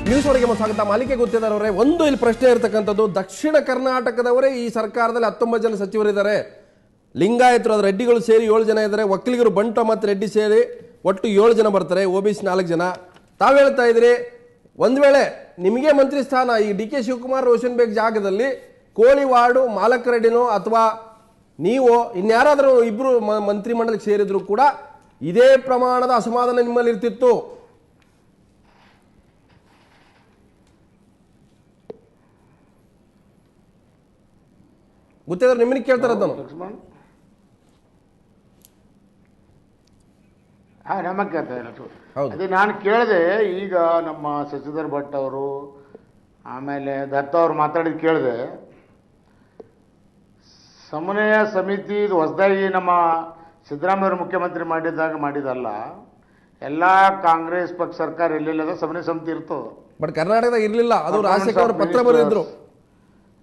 News ವರೆಗೆ ಸ್ವಾಗತ. ಮಾಲಿಕೆ ಗೊತ್ತಿದ್ದಾರವರೇ, ಒಂದು ಇಲ್ಲಿ ಪ್ರಶ್ನೆ ಇರತಕ್ಕಂಥದ್ದು, ದಕ್ಷಿಣ ಕರ್ನಾಟಕದವರೇ ಈ ಸರ್ಕಾರದಲ್ಲಿ 19 ಜನ ಸಚಿವರಿದ್ದಾರೆ. ಲಿಂಗಾಯತರು ಅದು ರೆಡ್ಡಿಗಳು ಸೇರಿ 7 ಜನ ಇದ್ದಾರೆ, ಒಕ್ಕಲಿಗರು ಬಂಟ ಮತ್ತು ರೆಡ್ಡಿ ಸೇರಿ ಒಟ್ಟು 7 ಜನ ಬರ್ತಾರೆ, OBC 4 ಜನ. ತಾವು ಹೇಳ್ತಾ ಇದ್ರಿ ಒಂದ್ ವೇಳೆ ನಿಮಗೆ ಮಂತ್ರಿ ಸ್ಥಾನ ಈ DK ಶಿವಕುಮಾರ್ ರೋಷನ್ ಬೇಗ್ ಜಾಗದಲ್ಲಿ ಕೋಳಿವಾಡು ಮಾಲಕ ರೆಡ್ಡಿನೋ ಅಥವಾ ನೀವು ಇನ್ಯಾರಾದರೂ ಇಬ್ರು ಮಂತ್ರಿ ಮಂಡಲಕ್ಕೆ ಸೇರಿದ್ರು ಕೂಡ ಇದೇ ಪ್ರಮಾಣದ ಅಸಮಾಧಾನ ನಿಮ್ಮಲ್ಲಿ ಇರ್ತಿತ್ತು. ಗೊತ್ತಿದ್ರೆ ನಿಮ್ಮನ್ನ ಕೇಳ್ತಾರದ್ದು ನಮಗೆ ಕೇಳ್ತಾ ಇಲ್ಲ. ಅದೇ ನಾನು ಕೇಳಿದೆ, ಈಗ ನಮ್ಮ ಶಶಿಧರ್ ಭಟ್ ಅವರು ಆಮೇಲೆ ದತ್ತ ಅವರು ಮಾತಾಡಿದ್ ಕೇಳಿದೆ. ಸಮನ್ವಯ ಸಮಿತಿ ಇದು ಹೊಸದಾಗಿ ನಮ್ಮ ಸಿದ್ದರಾಮಯ್ಯವರು ಮುಖ್ಯಮಂತ್ರಿ ಮಾಡಿದಲ್ಲ. ಎಲ್ಲ ಕಾಂಗ್ರೆಸ್ ಪಕ್ಷ ಸರ್ಕಾರ ಎಲ್ಲೆಲ್ಲದ ಸಮನ್ವಯ ಸಮಿತಿ ಇರ್ತದೆ. ಬಟ್ ಕರ್ನಾಟಕದಾಗ ಇರಲಿಲ್ಲ, ಅದು ರಾಜಶೇಖರ್ ಪತ್ರ ಬರೆದಿದ್ರು.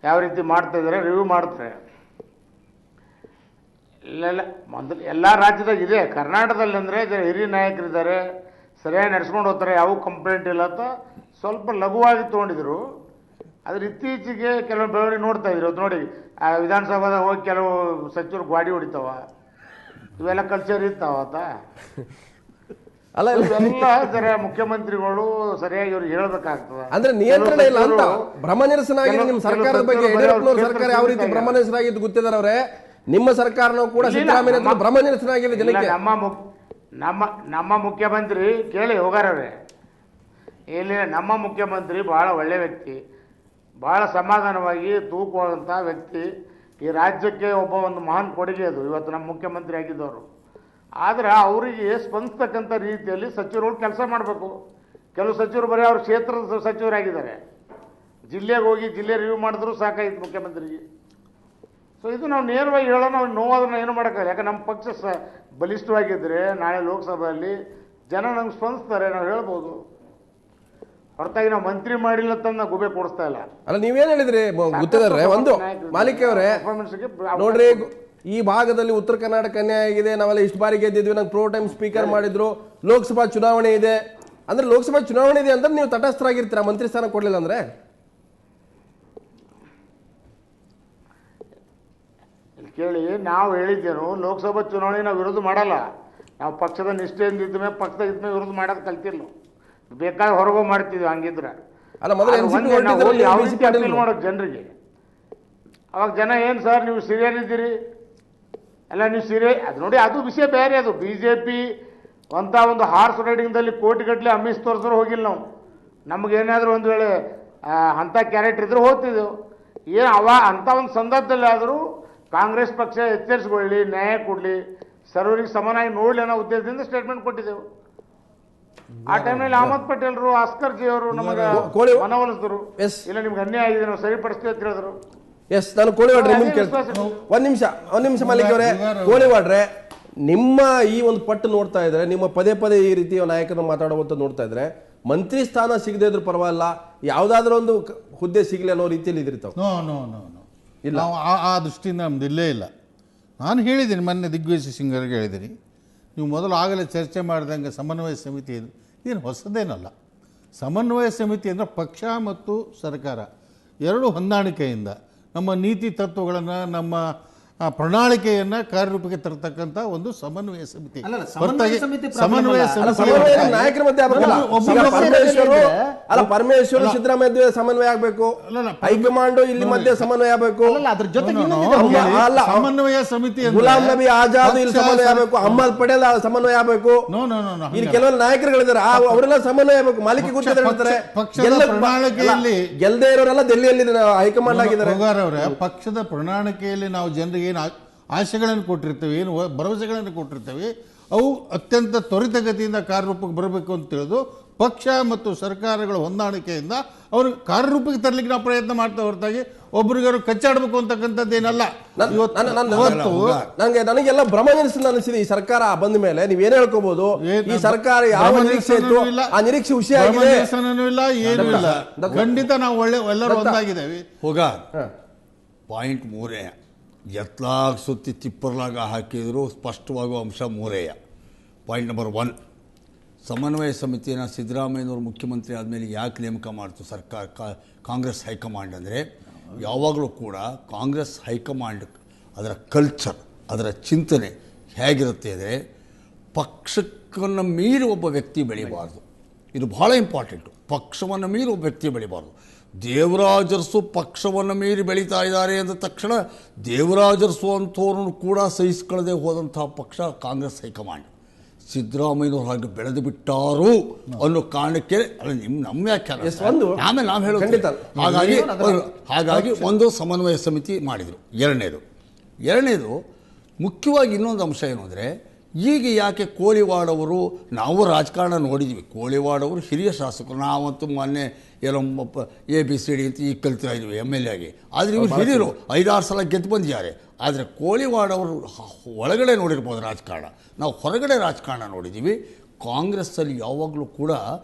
ಯಾವ ರೀತಿ ಮಾಡ್ತಾ ಇದ್ದಾರೆ, ರಿವ್ಯೂ ಮಾಡ್ತಾರೆ. ಇಲ್ಲೆಲ್ಲ ಮೊದಲು ಎಲ್ಲ ರಾಜ್ಯದಾಗ ಇದೆ, ಕರ್ನಾಟಕದಲ್ಲಿ ಅಂದರೆ ಹಿರಿಯ ನಾಯಕರಿದ್ದಾರೆ, ಸರಿಯಾಗಿ ನಡೆಸ್ಕೊಂಡು ಹೋಗ್ತಾರೆ, ಯಾವ ಕಂಪ್ಲೇಂಟ್ ಇಲ್ಲ ಅಂತ ಸ್ವಲ್ಪ ಲಘುವಾಗಿ ತೊಗೊಂಡಿದ್ರು. ಅದ್ರ ಇತ್ತೀಚೆಗೆ ಕೆಲವು ಬೆಳವಣಿಗೆ ನೋಡ್ತಾ ಇದ್ರು. ನೋಡಿ, ವಿಧಾನಸಭಾದಾಗ ಹೋಗಿ ಕೆಲವು ಸಚಿವರು ಗಾಡಿ ಹೊಡಿತಾವ, ಇವೆಲ್ಲ ಕಲ್ಚರ್ ಇರ್ತಾವತ್ತ. ಅಲ್ಲ, ಇವೆಲ್ಲ ಮುಖ್ಯಮಂತ್ರಿಗಳು ಸರಿಯಾಗಿ ಇವ್ರಿಗೆ ಹೇಳ್ಬೇಕಾಗ್ತದೆ. ಅಂದ್ರೆ ನಿಯಂತ್ರಣ ಇಲ್ಲ ಅಂತ ಭ್ರಮ ನಿರಸನ ಆಗಿದೆ ನಿಮ್ಮ ಸರ್ಕಾರದ ಬಗ್ಗೆ. ಯಡಿಯೂರಪ್ಪನವ್ರ ಸರ್ಕಾರ ಯಾವ ರೀತಿ ಭ್ರಮ ನಿರಸನ ಆಗಿದ್ದು ಗೊತ್ತಿದ್ದಾರವ್ರೆ. ನಿಮ್ಮ ಸರ್ಕಾರನೂ ಕೂಡ ಸಿದ್ದರಾಮಯ್ಯ ಭ್ರಮ ನಿರಸನ ಆಗಿದೆ ಜನಕ್ಕೆ. ನಮ್ಮ ಮುಖ್ಯಮಂತ್ರಿ ಕೇಳಿ ಹೋಗಾರವ್ರೆ, ಇಲ್ಲಿ ನಮ್ಮ ಮುಖ್ಯಮಂತ್ರಿ ಬಹಳ ಒಳ್ಳೆ ವ್ಯಕ್ತಿ, ಬಹಳ ಸಮಾಧಾನವಾಗಿ ತೂಕುವಂಥ ವ್ಯಕ್ತಿ. ಈ ರಾಜ್ಯಕ್ಕೆ ಒಂದು ಮಹಾನ್ ಕೊಡುಗೆ ಅದು ಇವತ್ತು ನಮ್ಮ ಮುಖ್ಯಮಂತ್ರಿ ಆಗಿದ್ದವರು. ಆದರೆ ಅವರಿಗೆ ಸ್ಪಂದಿಸ್ತಕ್ಕಂಥ ರೀತಿಯಲ್ಲಿ ಸಚಿವರುಗಳು ಕೆಲಸ ಮಾಡಬೇಕು. ಕೆಲವು ಸಚಿವರು ಬರೀ ಅವ್ರ ಕ್ಷೇತ್ರದ ಸಚಿವರಾಗಿದ್ದಾರೆ, ಜಿಲ್ಲೆಗೆ ಹೋಗಿ ಜಿಲ್ಲೆ ರಿವ್ಯೂ ಮಾಡಿದ್ರು ಸಾಕಾಯ್ತು ಮುಖ್ಯಮಂತ್ರಿಗೆ. ಸೊ ಇದು ನಾವು ನೇರವಾಗಿ ಹೇಳೋಣ, ಅವ್ರು ನೋವಾದ್ರೂ ಏನು ಮಾಡೋಕ್ಕಾಗಲ್ಲ. ಯಾಕಂದ್ರೆ ನಮ್ಮ ಪಕ್ಷ ಬಲಿಷ್ಠವಾಗಿದ್ದರೆ ನಾಳೆ ಲೋಕಸಭೆಯಲ್ಲಿ ಜನ ನಮ್ಗೆ ಸ್ಪಂದಿಸ್ತಾರೆ, ನಾವು ಹೇಳ್ಬೋದು. ಹೊರತಾಗಿ ನಾವು ಮಂತ್ರಿ ಮಾಡಿಲ್ಲ ಅಂತ ನಾವು ಗುಬೆ ಕೊಡಿಸ್ತಾ ಇಲ್ಲ. ಅಲ್ಲ, ನೀವೇನು ಹೇಳಿದ್ರಿ ಗೊತ್ತಿದ್ದಾರೆ. ಒಂದು ಮಾಲಿಕೆ ಅವರೇ ನೋಡ್ರಿ, ಈ ಭಾಗದಲ್ಲಿ ಉತ್ತರ ಕರ್ನಾಟಕ ಅನ್ಯಾಯ ಆಗಿದೆ, ನಾವೆಲ್ಲ ಇಷ್ಟು ಬಾರಿ ಗೆದ್ದಿದ್ವಿ, ನಂಗೆ ಪ್ರೋ ಟೈಮ್ ಸ್ಪೀಕರ್ ಮಾಡಿದ್ರು, ಲೋಕಸಭಾ ಚುನಾವಣೆ ಇದೆ ಅಂದ್ರೆ ಲೋಕಸಭಾ ಚುನಾವಣೆ ಇದೆ ಅಂದ್ರೆ ನೀವು ತಟಸ್ಥರಾಗಿರ್ತೀರಾ ಮಂತ್ರಿ ಸ್ಥಾನ ಕೊಡ್ಲಿಲ್ಲ ಅಂದ್ರೆ? ಕೇಳಿ, ನಾವು ಹೇಳಿದ್ದೇನು, ಲೋಕಸಭಾ ಚುನಾವಣೆ ನಾವು ವಿರೋಧ ಮಾಡಲ್ಲ. ನಾವು ಪಕ್ಷದ ನಿಷ್ಠೆಯಿಂದ ಇದ್ಮೇಲೆ ಪಕ್ಷದ ಇದ್ಮೇಲೆ ವಿರೋಧ ಮಾಡೋದು ಕಲ್ತಿಲ್ಲ. ಬೇಕಾದ್ರೆ ಹೊರಗೋ ಮಾಡ್ತಿದ್ವಿ ಹಂಗಿದ್ರೆ. ಅಲ್ಲ, ಮೊದಲು ಯಾವ ರೀತಿ ಅಪೀಲ್ ಮಾಡೋದು ಜನರಿಗೆ. ಅವಾಗ ಜನ ಏನು ಸರ್ ನೀವು ಸೀರಿಯಸ್ ಇದ್ದೀರಿ, ಎಲ್ಲ ನೀವು ಸೀರಿಯಸ್ ಅದು ನೋಡಿ, ಅದು ವಿಷಯ ಬೇರೆ. ಅದು BJP ಅಂತ ಒಂದು ಹಾರ್ಸ್ ರೈಡಿಂಗ್ದಲ್ಲಿ ಕೋಟಿಗಟ್ಟಲೆ ಅಮಿಸ್ ತೋರಿಸ್ರು ಹೋಗಿಲ್ಲ ನಾವು. ನಮಗೇನಾದರೂ ಒಂದು ವೇಳೆ ಅಂಥ ಕ್ಯಾರೆಕ್ಟರ್ ಇದ್ರೆ ಹೋಗ್ತಿದ್ದೆವು. ಏನು ಅಂಥ ಒಂದು ಸಂದರ್ಭದಲ್ಲಿ ಆದರೂ ಕಾಂಗ್ರೆಸ್ ಪಕ್ಷ ಎಚ್ಚರಿಸಿಕೊಳ್ಳಿ, ನ್ಯಾಯ ಕೊಡಲಿ, ಸರ್ವರಿಗೆ ಸಮನಾಗಿ ನೋಡಲಿ ಅನ್ನೋ ಉದ್ದೇಶದಿಂದ ಸ್ಟೇಟ್ಮೆಂಟ್ ಕೊಟ್ಟಿದ್ದೆವು. ಆ ಟೈಮ್ನಲ್ಲಿ ಅಹಮದ್ ಪಟೇಲ್ರು, ಅಸ್ಕರ್ ಜಿ ಅವರು ನಮಗೆ ಮನವೊಲಿಸಿದ್ರು. ಇಲ್ಲ, ನಿಮ್ಗೆ ಅನ್ಯಾಯ ಆಗಿದೆ, ನಾವು ಸರಿಪಡಿಸ್ತೀವಿ ಅಂತ ಹೇಳಿದ್ರು. ಎಸ್, ನಾನು ಕೋಳಿವಾಡ್ರೆ ನಿಮ್ಗೆ ಒಂದ್ ನಿಮಿಷ ಮಾಲಿಕ್ ಅವರೇ, ಕೋಳಿವಾಡ್ರೆ ನಿಮ್ಮ ಈ ಒಂದು ಪಟ್ಟು ನೋಡ್ತಾ ಇದ್ರೆ, ನಿಮ್ಮ ಪದೇ ಪದೇ ಈ ರೀತಿ ನಾಯಕನ ಮಾತಾಡುವಂತ ನೋಡ್ತಾ ಇದ್ರೆ, ಮಂತ್ರಿ ಸ್ಥಾನ ಸಿಗದೆ ಇದ್ರು ಪರವಾಗಿಲ್ಲ, ಯಾವ್ದಾದ್ರು ಒಂದು ಹುದ್ದೆ ಸಿಗ್ಲಿ ಅನ್ನೋ ರೀತಿಯಲ್ಲಿ ಇದ್ರಿತಾವ. ಇಲ್ಲ, ಆ ದೃಷ್ಟಿಯಿಂದ ನಮ್ದು ಇಲ್ಲೇ ಇಲ್ಲ. ನಾನು ಹೇಳಿದ್ದೀನಿ, ಮೊನ್ನೆ ದಿಗ್ವಿಜಯ್ ಸಿಂಗ್ ಅವರಿಗೆ ಹೇಳಿದ್ದೀನಿ, ನೀವು ಮೊದಲು ಆಗಲೇ ಚರ್ಚೆ ಮಾಡಿದಂಗೆ ಸಮನ್ವಯ ಸಮಿತಿ ಏನು ಹೊಸದೇನಲ್ಲ. ಸಮನ್ವಯ ಸಮಿತಿ ಅಂದರೆ ಪಕ್ಷ ಮತ್ತು ಸರ್ಕಾರ ಎರಡು ಹೊಂದಾಣಿಕೆಯಿಂದ ನಮ್ಮ ನೀತಿ ತತ್ವಗಳನ್ನು, ನಮ್ಮ ಪ್ರಣಾಳಿಕೆಯನ್ನು ಕಾರ್ಯರೂಪಕ್ಕೆ ತರತಕ್ಕಂಥ ಒಂದು ಸಮನ್ವಯ ಸಮಿತಿ. ಸಮನ್ವಯ ನಾಯಕರ ಮಧ್ಯೆ ಪರಮೇಶ್ವರ್ ಸಿದ್ದರಾಮಯ್ಯ ಸಮನ್ವಯ ಆಗಬೇಕು, ಹೈಕಮಾಂಡ್ ಇಲ್ಲಿ ಮಧ್ಯೆ ಸಮನ್ವಯ ಆಗಬೇಕು. ಅದ್ರ ಜೊತೆಗೆ ಸಮನ್ವಯ ಸಮಿತಿ ಗುಲಾಂ ನಬಿ ಆಜಾದ್ ಇಲ್ಲಿ ಸಮನ್ವಯ ಆಗಬೇಕು, ಅಹಮದ್ ಪಟೇಲ್ ಸಮನ್ವಯ ಆಗಬೇಕು. ಇಲ್ಲಿ ಕೆಲವೊಂದು ನಾಯಕರುಗಳಿದ್ದಾರೆ, ಅವರೆಲ್ಲ ಸಮನ್ವಯ ಆಗಬೇಕು. ಮಾಲಿಕೆ ಗೊತ್ತಿದ್ದಾರೆ, ಪ್ರಣಾಳಿಕೆಯಲ್ಲಿ ಗೆಲ್ಲದೆ ಇರೋರೆಲ್ಲ ದೆಹಲಿಯಲ್ಲಿ ಹೈಕಮಾಂಡ್ ಆಗಿದ್ದಾರೆ. ಪಕ್ಷದ ಪ್ರಣಾಳಿಕೆಯಲ್ಲಿ ನಾವು ಜನರಿಗೆ ಏನು ಆಶೆಗಳನ್ನು ಕೊಟ್ಟಿರ್ತೇವೆ, ಏನು ಭರವಸೆಗಳನ್ನು ಕೊಟ್ಟಿರ್ತೇವೆ, ಅವು ಅತ್ಯಂತ ತ್ವರಿತಗತಿಯಿಂದ ಕಾರ್ಯರೂಪಕ್ಕೆ ಬರಬೇಕು ಅಂತ ತಿಳಿದು ಪಕ್ಷ ಮತ್ತು ಸರ್ಕಾರಗಳ ಹೊಂದಾಣಿಕೆಯಿಂದ ಅವರು ಕಾರ್ಯರೂಪಕ್ಕೆ ತರಲಿಕ್ಕೆ ನಾವು ಪ್ರಯತ್ನ ಮಾಡ್ತಾ ಹೊರತಾಗಿ ಒಬ್ರಿಗಾರು ಕಚ್ಚಾಡಬೇಕು ಅಂತಕ್ಕಂಥದ್ದೇನಲ್ಲ. ನನಗೆಲ್ಲ ಭ್ರಮ ನಿರಸನ ಅನಿಸಿದೆ ಈ ಸರ್ಕಾರ ಬಂದ ಮೇಲೆ. ನೀವೇನ್ ಹೇಳ್ಕೋಬಹುದು, ಈ ಸರ್ಕಾರ ಯಾವ ನಿರೀಕ್ಷೆ ಇತ್ತು ಆ ನಿರೀಕ್ಷೆ ಹುಷಿ ಆಗಿದೆ ಇಲ್ಲ, ಏನೂ ಇಲ್ಲ. ಖಂಡಿತ ನಾವು ಎಲ್ಲರೂ ಒಂದಾಗಿದ್ದೇವೆ. ಹೋಗ ಪಾಯಿಂಟ್ 3 ಎತ್ಲಾಗ ಸುತ್ತಿ ತಿಪ್ಪರ್ಲಾಗ ಹಾಕಿದ್ರು ಸ್ಪಷ್ಟವಾಗುವ ಅಂಶ 3. ಪಾಯಿಂಟ್ ನಂಬರ್ 1, ಸಮನ್ವಯ ಸಮಿತಿಯನ್ನು ಸಿದ್ದರಾಮಯ್ಯನವರು ಮುಖ್ಯಮಂತ್ರಿ ಆದಮೇಲೆ ಯಾಕೆ ನೇಮಕ ಮಾಡ್ತು ಸರ್ಕಾರ ಕಾಂಗ್ರೆಸ್ ಹೈಕಮಾಂಡ್ ಅಂದರೆ, ಯಾವಾಗಲೂ ಕೂಡ ಕಾಂಗ್ರೆಸ್ ಹೈಕಮಾಂಡ್ ಅದರ ಕಲ್ಚರ್, ಅದರ ಚಿಂತನೆ ಹೇಗಿರುತ್ತೆ ಅಂದರೆ, ಪಕ್ಷವನ್ನು ಮೀರಿ ಒಬ್ಬ ವ್ಯಕ್ತಿ ಬೆಳೀಬಾರ್ದು. ಇದು ಬಹಳ ಇಂಪಾರ್ಟೆಂಟು. ಪಕ್ಷವನ್ನು ಮೀರಿ ಒಬ್ಬ ವ್ಯಕ್ತಿ ಬೆಳೀಬಾರ್ದು. ದೇವರಾಜರಸು ಪಕ್ಷವನ್ನು ಮೀರಿ ಬೆಳೀತಾ ಇದ್ದಾರೆ ಅಂದ ತಕ್ಷಣ ದೇವರಾಜರಸು ಅಂಥವ್ರನ್ನು ಕೂಡ ಸಹಿಸ್ಕೊಳ್ಳದೆ ಹೋದಂಥ ಪಕ್ಷ ಕಾಂಗ್ರೆಸ್ ಹೈಕಮಾಂಡ್. ಸಿದ್ದರಾಮಯ್ಯನವರು ಹಾಗೆ ಬೆಳೆದು ಬಿಟ್ಟಾರು ಅನ್ನೋ ಕಾರಣಕ್ಕೆ ನಮ್ಮ ವ್ಯಾಖ್ಯಾನ. ಆಮೇಲೆ ನಾವು ಹೇಳೋದು ಹಾಗಾಗಿ ಒಂದು ಸಮನ್ವಯ ಸಮಿತಿ ಮಾಡಿದರು. ಎರಡನೇದು ಮುಖ್ಯವಾಗಿ ಇನ್ನೊಂದು ಅಂಶ ಏನು ಅಂದರೆ, ಈಗ ಯಾಕೆ ಕೋಳಿವಾಡವರು, ನಾವು ರಾಜಕಾರಣ ನೋಡಿದ್ವಿ, ಕೋಳಿವಾಡವರು ಹಿರಿಯ ಶಾಸಕರು, ನಾವಂತೂ ಮೊನ್ನೆ ಏನೋ ABCD ಅಂತ ಈಗ ಕಲಿತಾ ಇದ್ವಿ MLA ಆಗಿ. ಆದರೆ ಇವರು ಹಿರಿಯರು 5-6 ಸಲ ಗೆದ್ದು ಬಂದಿದ್ದಾರೆ. ಆದರೆ ಕೋಳಿವಾಡವರು ಒಳಗಡೆ ನೋಡಿರ್ಬೋದು ರಾಜಕಾರಣ, ನಾವು ಹೊರಗಡೆ ರಾಜಕಾರಣ ನೋಡಿದ್ದೀವಿ. ಕಾಂಗ್ರೆಸ್ಸಲ್ಲಿ ಯಾವಾಗಲೂ ಕೂಡ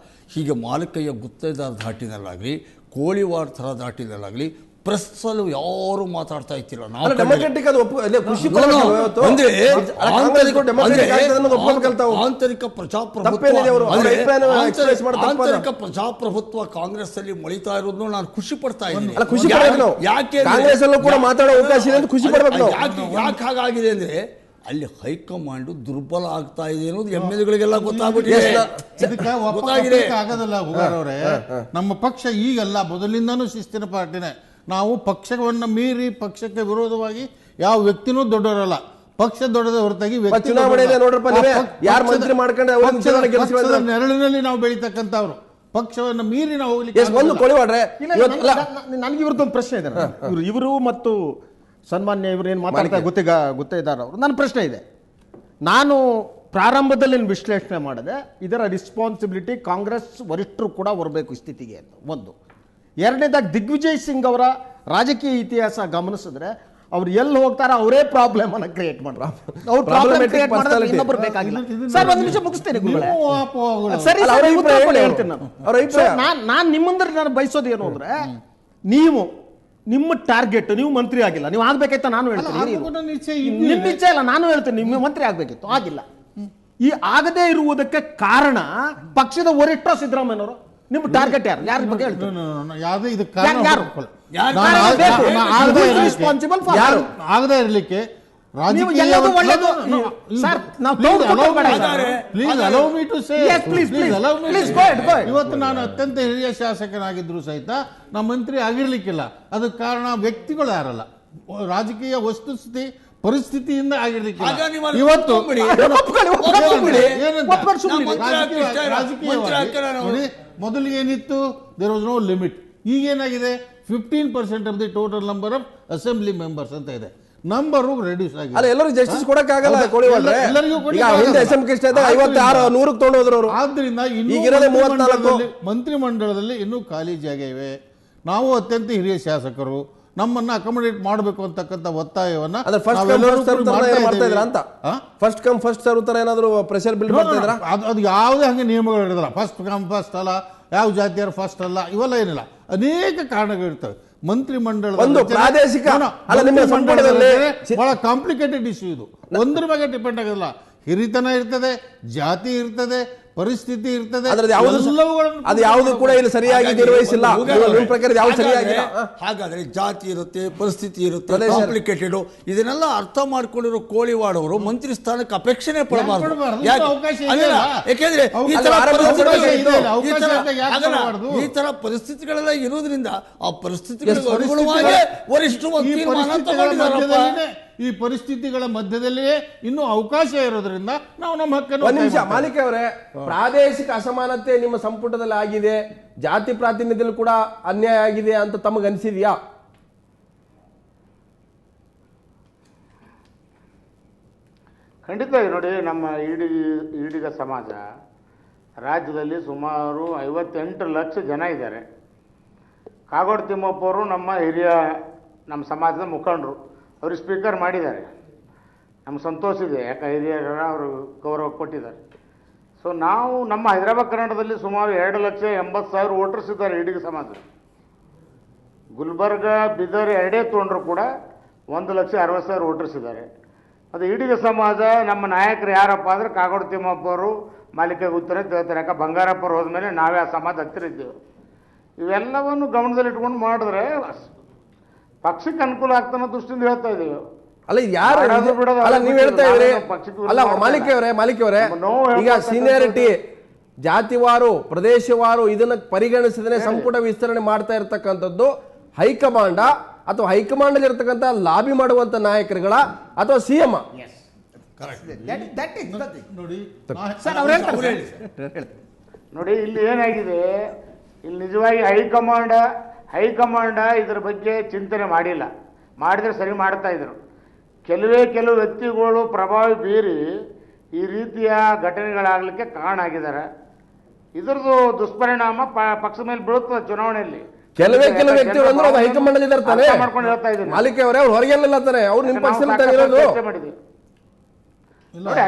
ಹೀಗೆ ಮಾಲಕಯ್ಯ ಗುತ್ತೇದಾರ ಧಾಟಿನಲ್ಲಾಗಲಿ, ಕೋಳಿವಾಡ ಥರ ಧಾಟಿನಲ್ಲಾಗಲಿ ಪ್ರೆಸ್ಸಲ್ಲೂ ಯಾರು ಮಾತಾಡ್ತಾ ಇರ್ತಿಲ್ಲ. ಆಂತರಿಕ ಪ್ರಜಾಪ್ರಭುತ್ವ ಕಾಂಗ್ರೆಸ್ ಅಲ್ಲಿ ಮೊಳಿತಾ ಇರೋದನ್ನು ನಾನು ಖುಷಿ ಪಡ್ತಾ ಇದ್ದೀನಿ. ಯಾಕೆ ಹಾಗಾಗಿದೆ ಅಂದ್ರೆ, ಅಲ್ಲಿ ಹೈಕಮಾಂಡ್ ದುರ್ಬಲ ಆಗ್ತಾ ಇದೆ ಅನ್ನೋದು MLAಗಳಿಗೆಲ್ಲ ಗೊತ್ತಾಗಿದೆ. ಆಗೋದಲ್ಲ ಹುಗಾರವ್ರೆ, ನಮ್ಮ ಪಕ್ಷ ಈಗಲ್ಲ, ಮೊದಲಿಂದನೂ ಶಿಸ್ತಿನ ಪಾರ್ಟಿನೇ. ನಾವು ಪಕ್ಷವನ್ನು ಮೀರಿ ಪಕ್ಷಕ್ಕೆ ವಿರೋಧವಾಗಿ ಯಾವ ವ್ಯಕ್ತಿನೂ ದೊಡ್ಡವರಲ್ಲ. ಪಕ್ಷ ದೊಡ್ಡದ ಹೊರತಾಗಿ ನೆರಳಿನಲ್ಲಿ ನಾವು ಬೆಳೀತಕ್ಕಂಥವ್ರು. ಪಕ್ಷವನ್ನು ಮೀರಿ ನಾವು ಹೋಗ್ಲಿಕ್ಕೆ ನನಗೆ ಇವ್ರದ್ದೊಂದು ಪ್ರಶ್ನೆ ಇದೆ. ಇವರು ಮತ್ತು ಸನ್ಮಾನ್ಯ ಇವರು ಏನು ಮಾತಾಡ್ತಾ ಗೊತ್ತಿದ್ದಾರೆ ಅವರು. ನನ್ನ ಪ್ರಶ್ನೆ ಇದೆ. ನಾನು ಪ್ರಾರಂಭದಲ್ಲಿ ವಿಶ್ಲೇಷಣೆ ಮಾಡಿದೆ, ಇದರ ರೆಸ್ಪಾನ್ಸಿಬಿಲಿಟಿ ಕಾಂಗ್ರೆಸ್ ವರಿಷ್ಠರು ಕೂಡ ಬರಬೇಕು ಸ್ಥಿತಿಗೆ ಅಂತ ಒಂದು. ಎರಡನೇದಾಗಿ ದಿಗ್ವಿಜಯ್ ಸಿಂಗ್ ಅವರ ರಾಜಕೀಯ ಇತಿಹಾಸ ಗಮನಿಸಿದ್ರೆ, ಅವ್ರು ಎಲ್ಲಿ ಹೋಗ್ತಾರ ಅವರೇ ಪ್ರಾಬ್ಲಮ್ ಅನ್ನ ಕ್ರಿಯೇಟ್ ಮಾಡ್ರ. ಅವ್ರು ಪ್ರಾಬ್ಲಮ್ ಕ್ರಿಯೇಟ್ ಮಾಡಿದ್ರೆ ಇನ್ನೊಬ್ರು ಬೇಕಾಗಿಲ್ಲ. ಸರ್ ಒಂದು ನಿಮಿಷ ಮುಗಿಸ್ತೇನೆ. ಸರಿ ಹೇಳ್ತೀನಿ ನಾನು ನಿಮ್ಮ ಮುಂದೆ ನಾನು ಬಯಸೋದು ಏನು ಅಂದ್ರೆ, ನೀವು ನಿಮ್ಮ ಟಾರ್ಗೆಟ್, ನೀವು ಮಂತ್ರಿ ಆಗಿಲ್ಲ, ನೀವು ಆಗ್ಬೇಕಾಯ್ತ ನಾನು ಹೇಳ್ತೀನಿ. ನಿಮ್ಮ ಇಚ್ಛೆ ಇಲ್ಲ, ನಾನು ಹೇಳ್ತೀನಿ ನಿಮ್ಮ ಮಂತ್ರಿ ಆಗ್ಬೇಕಿತ್ತು, ಆಗಿಲ್ಲ. ಈ ಆಗದೇ ಇರುವುದಕ್ಕೆ ಕಾರಣ ಪಕ್ಷದ ವರಿಷ್ಠ ಸಿದ್ದರಾಮಯ್ಯನವರು. ನಿಮ್ಮ ಟಾರ್ಗೆಟ್ ಯಾರು? ಯಾರ ಬಗ್ಗೆ ಹೇಳ್ತೀನಿ? ಆಗದೇ ಇರಲಿಕ್ಕೆ ಇವತ್ತು ನಾನು ಅತ್ಯಂತ ಹಿರಿಯ ಶಾಸಕನಾಗಿದ್ರು ಸಹಿತ ನಮ್ಮ ಮಂತ್ರಿ ಆಗಿರ್ಲಿಕ್ಕಿಲ್ಲ. ಅದಕ್ಕೆ ಕಾರಣ ವ್ಯಕ್ತಿಗಳು ಯಾರಲ್ಲ, ರಾಜಕೀಯ ವಸ್ತುಸ್ಥಿತಿ ಪರಿಸ್ಥಿತಿಯಿಂದ ಆಗಿರ್ಲಿಕ್ಕಿಲ್ಲ. ಇವತ್ತು ಮೊದಲಿಗೆ ಏನಿತ್ತು, ದೇರ್ ವಾಸ್ ನೋ ಲಿಮಿಟ್. ಈಗೇನಾಗಿದೆ, 15% of the total number of assembly members ಅಂತ ಇದೆ. ನಂಬರು ರೆಡ್ಯೂಸ್ ಆಗಿದೆ. ಎಲ್ಲರಿಗೂ ಜಸ್ಟಿಸ್ ಕೊಡಕ್ಕಾಗಲ್ಲ. ಆದ್ರಿಂದ ಮಂತ್ರಿಮಂಡಲದಲ್ಲಿ ಇನ್ನೂ ಖಾಲಿ ಜಾಗ ಇವೆ. ನಾವು ಅತ್ಯಂತ ಹಿರಿಯ ಶಾಸಕರು, ನಮ್ಮನ್ನ ಅಕಾಮಡೇಟ್ ಮಾಡಬೇಕು ಅಂತಕ್ಕಂಥ ಒತ್ತಾಯವನ್ನ ಫಸ್ಟ್ ಕಮ್ ಫಸ್ಟ್ ಸರ್ವ್ ತರ ಏನಾದ್ರು ಪ್ರೆಷರ್ ಬಿಲ್ಡ್ ಮಾಡ್ತಾ ಇದ್ರಾ? ಅದು ಯಾವುದೇ ಹಂಗೆ ನಿಯಮಗಳು ಇರೋದಿಲ್ಲ. ಫಸ್ಟ್ ಕಮ್ ಫಸ್ಟ್ ಅಲ್ಲ, ಯಾವ ಜಾತಿಯರು ಫಸ್ಟ್ ಅಲ್ಲ, ಇವೆಲ್ಲ ಏನಿಲ್ಲ. ಅನೇಕ ಕಾರಣಗಳಿರ್ತವೆ. ಮಂತ್ರಿಮಂಡಲದ ಪ್ರಾದೇಶಿಕ ಬಹಳ ಕಾಂಪ್ಲಿಕೇಟೆಡ್ ಇಶ್ಯೂ ಇದು. ಒಂದ್ರ ಬಗ್ಗೆ ಡಿಪೆಂಡ್ ಆಗೋದಿಲ್ಲ. ಹಿರಿತನ ಇರ್ತದೆ, ಜಾತಿ ಇರ್ತದೆ, ಪರಿಸ್ಥಿತಿ ಇರ್ತದೆ. ಅದು ಯಾವುದು ಕೂಡ ಇಲ್ಲಿ ಸರಿಯಾಗಿ ನಿರ್ವಹಿಸಿಲ್ಲ. ಹಾಗಾದ್ರೆ ಜಾತಿ ಇರುತ್ತೆ, ಪರಿಸ್ಥಿತಿ ಇರುತ್ತೆ, ಕಾಂಪ್ಲಿಕೇಟೆಡ್. ಇದನ್ನೆಲ್ಲ ಅರ್ಥ ಮಾಡ್ಕೊಂಡಿರೋ ಕೋಳಿವಾಡವರು ಮಂತ್ರಿ ಸ್ಥಾನಕ್ಕೆ ಅಪೇಕ್ಷೆನೇ ಪಡಬಾರ್ದು. ಯಾಕೆಂದ್ರೆ ಈ ತರ ಪರಿಸ್ಥಿತಿಗಳೆಲ್ಲ ಇರೋದ್ರಿಂದ ಆ ಪರಿಸ್ಥಿತಿಗಳಿಗೆ ಅನುಗುಣವಾಗಿ ವರಿಷ್ಠರು ಈ ಪರಿಸ್ಥಿತಿಗಳ ಮಧ್ಯದಲ್ಲಿಯೇ ಇನ್ನೂ ಅವಕಾಶ ಇರೋದ್ರಿಂದ ನಾವು ನಮ್ಮ ಹಕ್ಕನ್ನು. ಒಂದು ನಿಮಿಷ ಮಾಲಿಕೆ ಅವರೇ, ಪ್ರಾದೇಶಿಕ ಅಸಮಾನತೆ ನಿಮ್ಮ ಸಂಪುಟದಲ್ಲಿ ಆಗಿದೆ, ಜಾತಿ ಪ್ರಾತಿನಿಧ್ಯದಲ್ಲಿ ಕೂಡ ಅನ್ಯಾಯ ಆಗಿದೆ ಅಂತ ತಮಗೆ ಅನಿಸಿದ್ಯಾ? ಖಂಡಿತ. ನೋಡಿ, ನಮ್ಮ ಈಡಿಗ ಸಮಾಜ ರಾಜ್ಯದಲ್ಲಿ ಸುಮಾರು 58 ಲಕ್ಷ ಜನ ಇದ್ದಾರೆ. ಕಾಗೋಡು ತಿಮ್ಮಪ್ಪ ಅವರು ನಮ್ಮ ಸಮಾಜದ ಮುಖಂಡರು, ಅವರು ಸ್ಪೀಕರ್ ಮಾಡಿದ್ದಾರೆ. ನಮ್ಗೆ ಸಂತೋಷ ಇದೆ, ಯಾಕೆ ಹಿರಿಯರ ಅವರು ಗೌರವ ಕೊಟ್ಟಿದ್ದಾರೆ. ಸೊ ನಾವು ನಮ್ಮ ಹೈದರಾಬಾದ್ ಕರ್ನಾಟಕದಲ್ಲಿ ಸುಮಾರು 2,80,000 ವೋಟರ್ಸ್ ಇದ್ದಾರೆ ಈಡಿಗ ಸಮಾಜ. ಗುಲ್ಬರ್ಗ, ಬೀದರ್ ಎರಡೇ ತೊಗೊಂಡ್ರು ಕೂಡ 1,60,000 ವೋಟರ್ಸ್ ಇದ್ದಾರೆ. ಅದು ಇಡೀ ಸಮಾಜ ನಮ್ಮ ನಾಯಕರು ಯಾರಪ್ಪ ಅಂದ್ರೆ ಕಾಗೋಡು ತಿಮ್ಮಪ್ಪವರು ಮಾಲಿಕೆ ಉತ್ತರ ಹೇಳ್ತಾರೆ. ಯಾಕೆ ಬಂಗಾರಪ್ಪರು ಹೋದ್ಮೇಲೆ ನಾವೇ ಆ ಸಮಾಜ ಹತ್ತಿರ ಇದ್ದೇವೆ. ಇವೆಲ್ಲವನ್ನು ಗಮನದಲ್ಲಿ ಇಟ್ಕೊಂಡು ಮಾಡಿದ್ರೆ ಪಕ್ಷಕ್ಕೆ ಅನುಕೂಲ ಆಗ್ತಾನೋ ದೃಷ್ಟಿಯಿಂದ ಹೇಳ್ತಾ ಇದ್ದೀವಿ. ಅಲ್ಲ ಯಾರು ಮಾಡೋದು ಬಿಡೋದು ಅಲ್ಲ ನೀವು ಹೇಳ್ತಾ ಇದ್ರಿ ಪಕ್ಷಕ್ಕೆ ಅಲ್ಲ ಮಾಲಿಕೆಯವರೇ ನಮ್ಮ ನೋವು ಈಗ ಹೇಳ್ಕೊಳ್ತಕ್ಕಂಥದ್ದು ಸೀನಿಯಾರಿಟಿ ಜಾತಿವಾರು ಪ್ರದೇಶವಾರು ಇದನ್ನ ಪರಿಗಣಿಸಿದ್ರೆ ಸಂಪುಟ ವಿಸ್ತರಣೆ ಮಾಡ್ತಾ ಇರ್ತಕ್ಕಂಥದ್ದು ಹೈಕಮಾಂಡ ಅಥವಾ ಹೈಕಮಾಂಡ್ ಇರತಕ್ಕಂಥ ಲಾಬಿ ಮಾಡುವಂತ ನಾಯಕರುಗಳ ಅಥವಾ ಸಿಎಂ? ನೋಡಿ ನೋಡಿ ಇಲ್ಲಿ ಏನಾಗಿದೆ, ಇಲ್ಲಿ ನಿಜವಾಗಿ ಹೈಕಮಾಂಡ ಇದರ ಬಗ್ಗೆ ಚಿಂತನೆ ಮಾಡಿಲ್ಲ. ಮಾಡಿದ್ರೆ ಸರಿ ಮಾಡ್ತಾ ಇದ್ರು. ಕೆಲವು ವ್ಯಕ್ತಿಗಳು ಪ್ರಭಾವ ಬೀರಿ ಈ ರೀತಿಯ ಘಟನೆಗಳಾಗಲಿಕ್ಕೆ ಕಾರಣ ಆಗಿದ್ದಾರೆ. ಇದರದ್ದು ದುಷ್ಪರಿಣಾಮ ಪಕ್ಷದ ಮೇಲೆ ಬೀಳುತ್ತದೆ ಚುನಾವಣೆಯಲ್ಲಿ. ಕೆಲವೇ ವ್ಯಕ್ತಿಗಳು ಅಂದ್ರೆ ಅದು ಹೈಕಮಾಂಡ್ ಇರ್ತಾರೆ. ಮಾಡ್ಕೊಂಡು ಹೇಳ್ತಾ ಇದ್ದೀನಿ. ಮಾಲಿಕೆಯವರೇ ಅವ್ರು ಹೊರಗೆಲ್ಲ ಇರ್ತಾರೆ, ಅವ್ರು ನಿಮ್ಮ ಪಕ್ಷದಲ್ಲಿ ನಾವು ಇರೋದು. ಚರ್ಚೆ ಮಾಡಿದ್ವಿ. ನೋಡಿ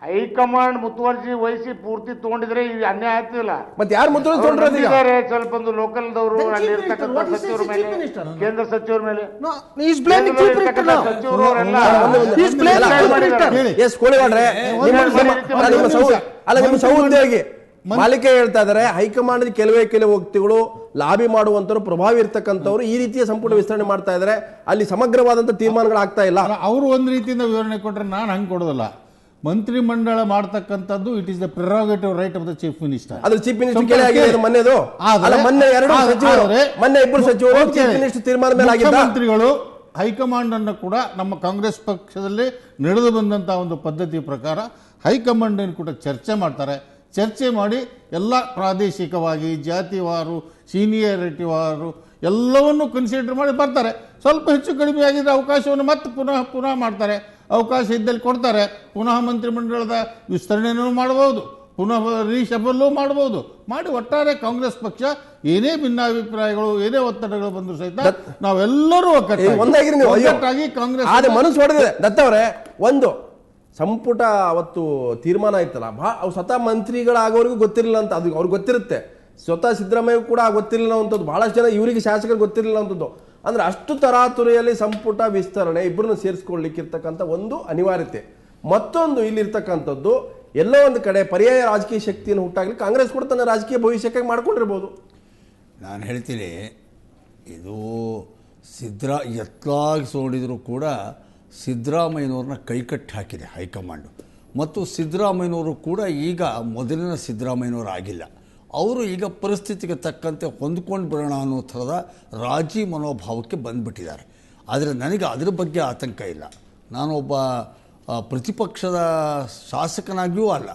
ಹೈಕಮಾಂಡ್ ಮುತುವರ್ಜಿ ವಹಿಸಿ ಪೂರ್ತಿ ತಗೊಂಡಿದ್ರೆ ಈ ಅನ್ಯಾಯ ಆಗ್ತಿಲ್ಲ. ಮತ್ತೆ ಯಾರು ಮುತುವರ್ಜಿ ತಗೊಂಡ್ರೆ ಸ್ವಲ್ಪ ಒಂದು ಲೋಕಲ್ದವರು ಅಲ್ಲಿ ಇರ್ತಕ್ಕಂಥ ಸಚಿವರ ಮೇಲೆ, ಕೇಂದ್ರ ಸಚಿವರ ಮೇಲೆ ಸಚಿವರು ಅವರೆಲ್ಲ ಎಸ್ ಕೋಳಿವಾಡ್ರೆ ನಿಮ್ಮ ಸಹೋದ್ಯೋಗಿ ಮಾಲಿಕೆ ಹೇಳ್ತಾ ಇದಾರೆ ಹೈಕಮಾಂಡ್ ಕೆಲವೇ ವ್ಯಕ್ತಿಗಳು ಲಾಬಿ ಮಾಡುವಂತವ್ರು ಪ್ರಭಾವಿ ಇರ್ತಕ್ಕಂಥವ್ರು ಈ ರೀತಿಯ ಸಂಪುಟ ವಿಸ್ತರಣೆ ಮಾಡ್ತಾ ಇದಾರೆ, ಅಲ್ಲಿ ಸಮಗ್ರವಾದಂತ ತೀರ್ಮಾನಗಳು ಆಗ್ತಾ ಇಲ್ಲ. ಅವರು ಒಂದು ರೀತಿಯಿಂದ ವಿವರಣೆ ಕೊಟ್ಟರೆ ನಾನು ಹಂಗೆ ಕೊಡೋದಲ್ಲ. ಮಂತ್ರಿ ಮಂಡಳ ಮಾಡ್ತಕ್ಕಂಥದ್ದು it is the prerogative right of the chief minister. ಅದು ಚೀಫ್ ಮಿನಿಸ್ಟರ್ ಕೇಳಿ ಆಗಿದೆ ಮೊನ್ನೆದು. ಮೊನ್ನೆ ಇಬ್ಬರು ಸಚಿವರು ಚೀಫ್ ಮಿನಿಸ್ಟರ್ ತೀರ್ಮಾನ ಮೇಲೆ ಆಗಿದ್ದ. ಮುಖ್ಯಮಂತ್ರಿಗಳು ಹೈಕಮಾಂಡ್ ಅನ್ನು ಕೂಡ ನಮ್ಮ ಕಾಂಗ್ರೆಸ್ ಪಕ್ಷದಲ್ಲಿ ನಡೆದು ಬಂದಂತಹ ಒಂದು ಪದ್ಧತಿ ಪ್ರಕಾರ ಹೈಕಮಾಂಡ್ ಕೂಡ ಚರ್ಚೆ ಮಾಡ್ತಾರೆ. ಚರ್ಚೆ ಮಾಡಿ ಎಲ್ಲ ಪ್ರಾದೇಶಿಕವಾಗಿ ಜಾತಿವಾರು ಸೀನಿಯರಿಟಿವಾರು ಎಲ್ಲವನ್ನು ಕನ್ಸಿಡರ್ ಮಾಡಿ ಬರ್ತಾರೆ. ಸ್ವಲ್ಪ ಹೆಚ್ಚು ಕಡಿಮೆ ಆಗಿದ್ರೆ ಅವಕಾಶವನ್ನು ಮತ್ತೆ ಪುನಃ ಮಾಡ್ತಾರೆ. ಅವಕಾಶ ಇದ್ದಲ್ಲಿ ಕೊಡ್ತಾರೆ. ಪುನಃ ಮಂತ್ರಿಮಂಡಲದ ವಿಸ್ತರಣೆಯೂ ಮಾಡಬಹುದು, ಪುನಃ ರೀಶಫಲ್ಲೂ ಮಾಡಬಹುದು. ಮಾಡಿ ಒಟ್ಟಾರೆ ಕಾಂಗ್ರೆಸ್ ಪಕ್ಷ ಏನೇ ಭಿನ್ನಾಭಿಪ್ರಾಯಗಳು ಏನೇ ಒತ್ತಡಗಳು ಬಂದರೂ ಸಹಿತ ನಾವೆಲ್ಲರೂ ಒಗ್ಗಟ್ಟಾಗಿ ಕಾಂಗ್ರೆಸ್ ಮನಸ್ಸು ಹೊಡೆದಿದೆ. ದತ್ತವರೇ, ಒಂದು ಸಂಪುಟ ಅವತ್ತು ತೀರ್ಮಾನ ಆಯ್ತಲ್ಲ, ಅವು ಸ್ವತಃ ಮಂತ್ರಿಗಳಾಗೋರಿಗೂ ಗೊತ್ತಿರಲಿಲ್ಲ ಅಂತ. ಅದು ಅವ್ರಿಗೆ ಗೊತ್ತಿರುತ್ತೆ. ಸ್ವತಃ ಸಿದ್ದರಾಮಯ್ಯ ಕೂಡ ಗೊತ್ತಿರಲಿಲ್ಲ ಅಂತದ್ದು, ಬಹಳಷ್ಟು ಜನ ಇವರಿಗೆ ಶಾಸಕರು ಗೊತ್ತಿರಲಿಲ್ಲ ಅಂತದ್ದು. ಅಂದ್ರೆ ಅಷ್ಟು ತರಾತುರಿಯಲ್ಲಿ ಸಂಪುಟ ವಿಸ್ತರಣೆ ಇಬ್ಬರನ್ನು ಸೇರಿಸ್ಕೊಳ್ಳಿಕ್ಕೆ ಇರ್ತಕ್ಕಂಥ ಒಂದು ಅನಿವಾರ್ಯತೆ. ಮತ್ತೊಂದು ಇಲ್ಲಿರ್ತಕ್ಕಂಥದ್ದು ಎಲ್ಲೋ ಒಂದು ಕಡೆ ಪರ್ಯಾಯ ರಾಜಕೀಯ ಶಕ್ತಿಯನ್ನು ಹುಟ್ಟಾಗ್ಲಿಕ್ಕೆ ಕಾಂಗ್ರೆಸ್ ಕೂಡ ತನ್ನ ರಾಜಕೀಯ ಭವಿಷ್ಯಕ್ಕಾಗಿ ಮಾಡ್ಕೊಂಡಿರ್ಬೋದು. ನಾನು ಹೇಳ್ತೀನಿ, ಇದು ಎತ್ತಲಾಗಿ ನೋಡಿದರೂ ಕೂಡ ಸಿದ್ದರಾಮಯ್ಯನವ್ರನ್ನ ಕೈಕಟ್ಟಿ ಹಾಕಿದೆ ಹೈಕಮಾಂಡು. ಮತ್ತು ಸಿದ್ದರಾಮಯ್ಯನವರು ಕೂಡ ಈಗ ಮೊದಲಿನ ಸಿದ್ದರಾಮಯ್ಯನವರು ಆಗಿಲ್ಲ. ಅವರು ಈಗ ಪರಿಸ್ಥಿತಿಗೆ ತಕ್ಕಂತೆ ಹೊಂದ್ಕೊಂಡು ಬಿಡೋಣ ಅನ್ನೋ ಥರದ ರಾಜಿ ಮನೋಭಾವಕ್ಕೆ ಬಂದುಬಿಟ್ಟಿದ್ದಾರೆ. ಆದರೆ ನನಗೆ ಅದರ ಬಗ್ಗೆ ಆತಂಕ ಇಲ್ಲ. ನಾನೊಬ್ಬ ಪ್ರತಿಪಕ್ಷದ ಶಾಸಕನಾಗಿಯೂ ಅಲ್ಲ,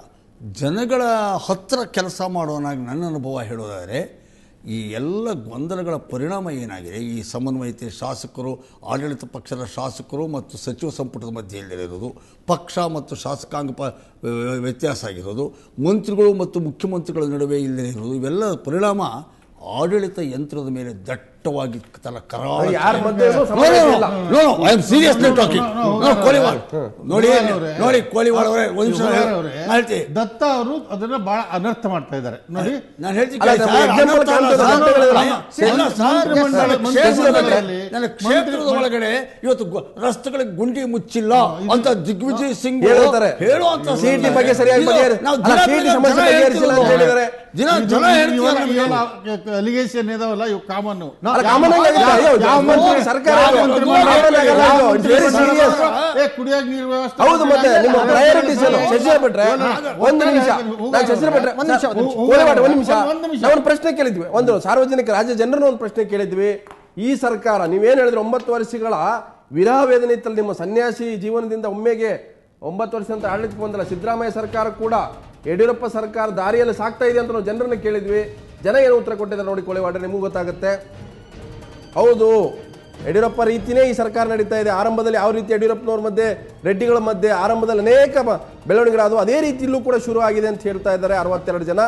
ಜನಗಳ ಹತ್ತಿರ ಕೆಲಸ ಮಾಡೋನಾಗಿ ನನ್ನ ಅನುಭವ ಹೇಳೋದಾದರೆ ಈ ಎಲ್ಲ ಗೊಂದಲಗಳ ಪರಿಣಾಮ ಏನಾಗಿದೆ, ಈ ಸಮನ್ವಯತೆ ಶಾಸಕರು, ಆಡಳಿತ ಪಕ್ಷದ ಶಾಸಕರು ಮತ್ತು ಸಚಿವ ಸಂಪುಟದ ಮಧ್ಯೆ ಇಲ್ಲದಿರೋದು, ಪಕ್ಷ ಮತ್ತು ಶಾಸಕಾಂಗ ವ್ಯತ್ಯಾಸ ಆಗಿರೋದು, ಮಂತ್ರಿಗಳು ಮತ್ತು ಮುಖ್ಯಮಂತ್ರಿಗಳ ನಡುವೆ ಇಲ್ಲದೇ ಇರೋದು, ಇವೆಲ್ಲ ಪರಿಣಾಮ ಆಡಳಿತ ಯಂತ್ರದ ಮೇಲೆ ದಟ್ಟವಾಗಿ ನೋಡಿ ಕೋಳಿವಾಡ್ ಅವರೇ ಒಂದು ನಿಮಿಷ ಹೇಳ್ತೀನಿ. ದತ್ತ ಅವರು ಅದನ್ನ ಬಹಳ ಅನರ್ಥ ಮಾಡ್ತಾ ಇದ್ದಾರೆ. ನೋಡಿ ನಾನು ಹೇಳ್ತೀನಿ, ನನ್ನ ಕ್ಷೇತ್ರದ ಒಳಗಡೆ ಇವತ್ತು ರಸ್ತೆಗಳಿಗೆ ಗುಂಡಿ ಮುಚ್ಚಿಲ್ಲ ಅಂತ ದಿಗ್ವಿಜಯ್ ಸಿಂಗ್ ಹೇಳ್ತಾರೆ. ಹೇಳುವಂತ ಬಗ್ಗೆ ಸರಿಯಾಗಿ ಅಲಿಗೇಷನ್ ಇದಾವಲ್ಲ ಇವು ಕಾಮನ್. ಕುಡಿಯಾಗ ನೀರು ವ್ಯವಸ್ಥೆ ಹೌದು. ಮತ್ತೆ ನಿಮ್ಮ ಪ್ರಯಾರಿಟೀಸ್ ಏನು? ಶಶಿಧರ್ ಭಟ್ರೆ ಒಂದು ನಿಮಿಷ, ನಾವು ಪ್ರಶ್ನೆ ಕೇಳಿದ್ವಿ, ಒಂದು ಸಾರ್ವಜನಿಕ ರಾಜ್ಯ ಜನರನ್ನ ಒಂದು ಪ್ರಶ್ನೆ ಕೇಳಿದ್ವಿ. ಈ ಸರ್ಕಾರ ನೀವೇನು ಹೇಳಿದ್ರೆ 9 ವರ್ಷಗಳ ವಿರಹ ವೇದನೆ ಇತ್ತಲ್ಲ, ನಿಮ್ಮ ಸನ್ಯಾಸಿ ಜೀವನದಿಂದ ಒಮ್ಮೆಗೆ 9 ವರ್ಷ ಅಂತ ಆಡಳಿತಕ್ಕೆ ಬಂದಲ್ಲ, ಸಿದ್ದರಾಮಯ್ಯ ಸರ್ಕಾರ ಕೂಡ ಯಡಿಯೂರಪ್ಪ ಸರ್ಕಾರ ದಾರಿಯಲ್ಲಿ ಸಾಕ್ತಾ ಇದೆ ಅಂತ ನಾವು ಜನರನ್ನ ಕೇಳಿದ್ವಿ. ಜನ ಏನು ಉತ್ತರ ಕೊಟ್ಟಿದ್ದಾರೆ ನೋಡಿ ಕೋಳಿವಾಡ್ರೆ, ನಿಮಗೂ ಗೊತ್ತಾಗುತ್ತೆ. ಹೌದು, ಯಡಿಯೂರಪ್ಪ ರೀತಿಯೇ ಈ ಸರ್ಕಾರ ನಡೀತಾ ಇದೆ. ಆರಂಭದಲ್ಲಿ ಯಾವ ರೀತಿ ಯಡಿಯೂರಪ್ಪನವ್ರ ಮಧ್ಯೆ ರೆಡ್ಡಿಗಳ ಮಧ್ಯೆ ಆರಂಭದಲ್ಲಿ ಅನೇಕ ಬೆಳವಣಿಗೆಗಳು ಅದೇ ರೀತಿಯಲ್ಲೂ ಕೂಡ ಶುರು ಆಗಿದೆ ಅಂತ ಹೇಳ್ತಾ ಇದ್ದಾರೆ 62 ಜನ.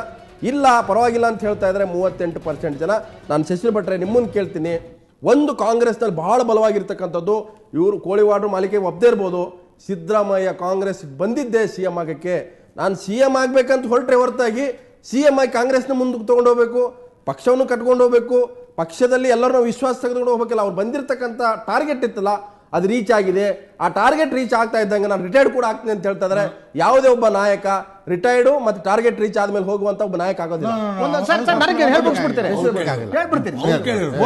ಇಲ್ಲ ಪರವಾಗಿಲ್ಲ ಅಂತ ಹೇಳ್ತಾ ಇದ್ದಾರೆ 38% ಜನ. ನಾನು ಶಶಿಧರ್ ಭಟ್ರೆ ನಿಮ್ಮನ್ನು ಕೇಳ್ತೀನಿ, ಒಂದು ಕಾಂಗ್ರೆಸ್ನಲ್ಲಿ ಬಹಳ ಬಲವಾಗಿರ್ತಕ್ಕಂಥದ್ದು, ಇವರು ಕೋಳಿವಾಡ್ರು ಮಾಲಿಕೆ ಒಪ್ಪದೇ ಇರ್ಬೋದು, ಸಿದ್ದರಾಮಯ್ಯ ಕಾಂಗ್ರೆಸ್ ಬಂದಿದ್ದೆ CM ಆಗಕ್ಕೆ, ನಾನು CM ಆಗ್ಬೇಕಂತ ಹೊರಟ್ರೆ ಹೊರತಾಗಿ CM ಆಗಿ ಕಾಂಗ್ರೆಸ್ನ ಮುಂದಕ್ಕೆ ತೊಗೊಂಡು ಹೋಗ್ಬೇಕು, ಪಕ್ಷವನ್ನು ಕಟ್ಕೊಂಡು ಹೋಗ್ಬೇಕು, ಪಕ್ಷದಲ್ಲಿ ಎಲ್ಲರೂ ವಿಶ್ವಾಸ ತೆಗೆದುಕೊಂಡು ಹೋಗ್ಬೇಕಲ್ಲ. ಅವ್ರು ಬಂದಿರತಕ್ಕಂಥ ಟಾರ್ಗೆಟ್ ಇತ್ತಲ್ಲ, ಅದು ರೀಚ್ ಆಗಿದೆ. ಆ ಟಾರ್ಗೆಟ್ ರೀಚ್ ಆಗ್ತಾ ಇದ್ದಂಗೆ ನಾನು ರಿಟೈರ್ಡ್ ಕೂಡ ಆಗ್ತೀನಿ ಅಂತ ಹೇಳ್ತಾ ಇದ್ದಾರೆ. ಯಾವುದೇ ಒಬ್ಬ ನಾಯಕ ರಿಟೈರ್ಡ್ ಮತ್ತೆ ಟಾರ್ಗೆಟ್ ರೀಚ್ ಆದ್ಮೇಲೆ ಹೋಗುವಂತ ಒಬ್ಬ ನಾಯಕ ಆಗೋದಿಲ್ಲ.